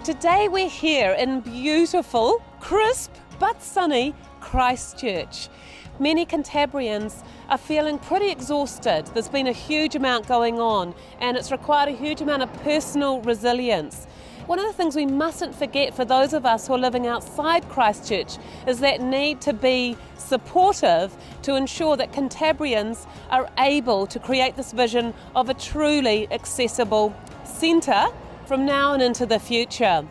Today we're here in beautiful, crisp but sunny Christchurch. Many Cantabrians are feeling pretty exhausted. There's been a huge amount going on and it's required a huge amount of personal resilience. One of the things we mustn't forget for those of us who are living outside Christchurch is that need to be supportive to ensure that Cantabrians are able to create this vision of a truly accessible centre from now and into the future.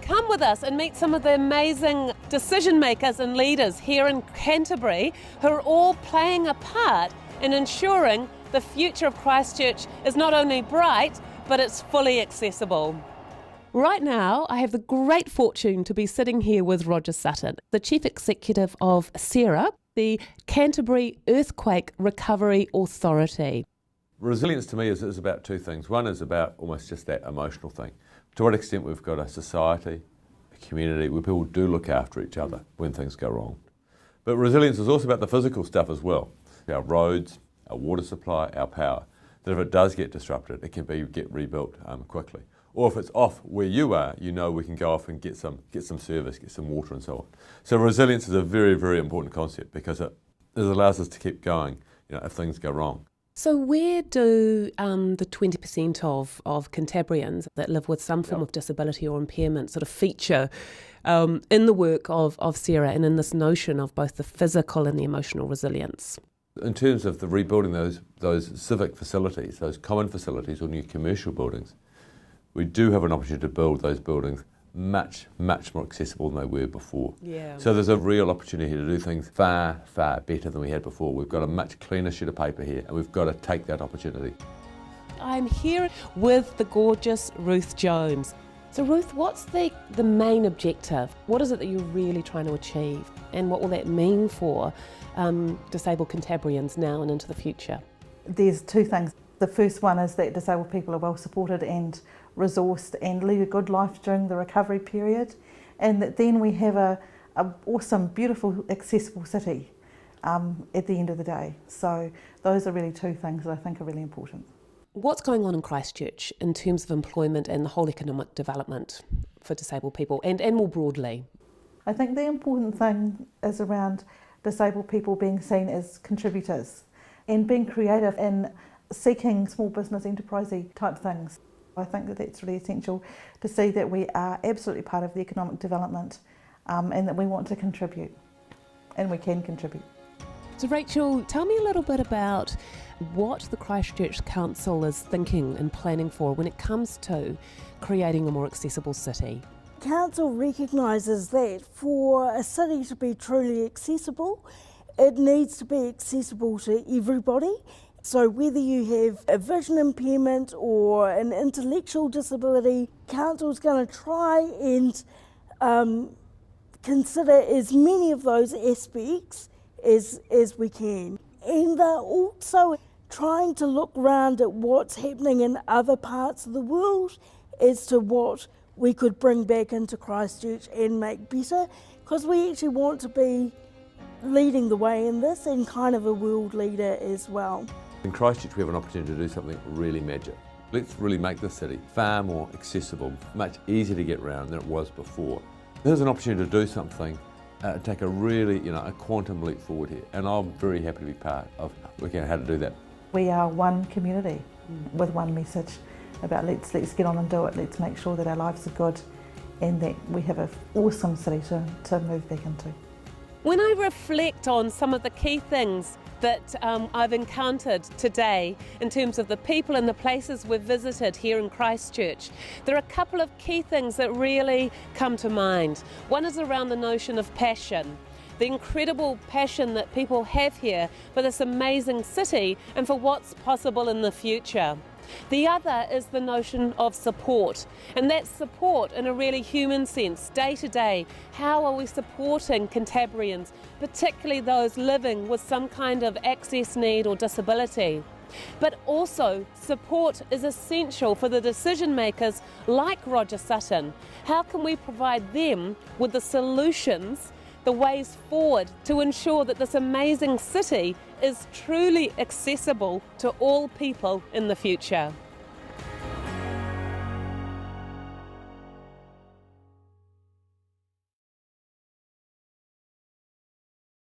Come with us and meet some of the amazing decision makers and leaders here in Canterbury who are all playing a part in ensuring the future of Christchurch is not only bright, but it's fully accessible. Right now, I have the great fortune to be sitting here with Roger Sutton, the Chief Executive of SERA, the Canterbury Earthquake Recovery Authority. Resilience to me is about two things. One is about almost just that emotional thing. To what extent we've got a society, a community where people do look after each other when things go wrong. But resilience is also about the physical stuff as well. Our roads, our water supply, our power. That if it does get disrupted, it can get rebuilt quickly. Or if it's off where you are, you know we can go off and get some service, get some water and so on. So resilience is a very, very important concept because it allows us to keep going, if things go wrong. So where do the 20% of Cantabrians that live with some form of disability or impairment sort of feature in the work of SERA and in this notion of both the physical and the emotional resilience? In terms of the rebuilding those civic facilities, those common facilities or new commercial buildings, we do have an opportunity to build those buildings much, much more accessible than they were before. Yeah. So there's a real opportunity to do things far, far better than we had before. We've got a much cleaner sheet of paper here and we've got to take that opportunity. I'm here with the gorgeous Ruth Jones. So Ruth, what's the main objective? What is it that you're really trying to achieve? And what will that mean for disabled Cantabrians now and into the future? There's two things. The first one is that disabled people are well supported and resourced and lead a good life during the recovery period, and that then we have a awesome, beautiful, accessible city at the end of the day. So those are really two things that I think are really important. What's going on in Christchurch in terms of employment and the whole economic development for disabled people and more broadly? I think the important thing is around disabled people being seen as contributors and being creative in seeking small business enterprisey type things. I think that that's really essential to see that we are absolutely part of the economic development and that we want to contribute and we can contribute. So Rachel, tell me a little bit about what the Christchurch Council is thinking and planning for when it comes to creating a more accessible city. Council recognises that for a city to be truly accessible, it needs to be accessible to everybody. So whether you have a vision impairment or an intellectual disability, Council's going to try and consider as many of those aspects as we can. And they're also trying to look around at what's happening in other parts of the world as to what we could bring back into Christchurch and make better, because we actually want to be leading the way in this and kind of a world leader as well. In Christchurch we have an opportunity to do something really magic. Let's really make this city far more accessible, much easier to get around than it was before. There's an opportunity to do something, take a really, a quantum leap forward here, and I'm very happy to be part of working out how to do that. We are one community with one message about let's get on and do it, let's make sure that our lives are good and that we have an awesome city to move back into. When I reflect on some of the key things that I've encountered today in terms of the people and the places we've visited here in Christchurch, there are a couple of key things that really come to mind. One is around the notion of passion, the incredible passion that people have here for this amazing city and for what's possible in the future. The other is the notion of support, and that's support in a really human sense, day to day. How are we supporting Cantabrians, particularly those living with some kind of access need or disability? But also, support is essential for the decision makers like Roger Sutton. How can we provide them with the solutions, the ways forward to ensure that this amazing city is truly accessible to all people in the future?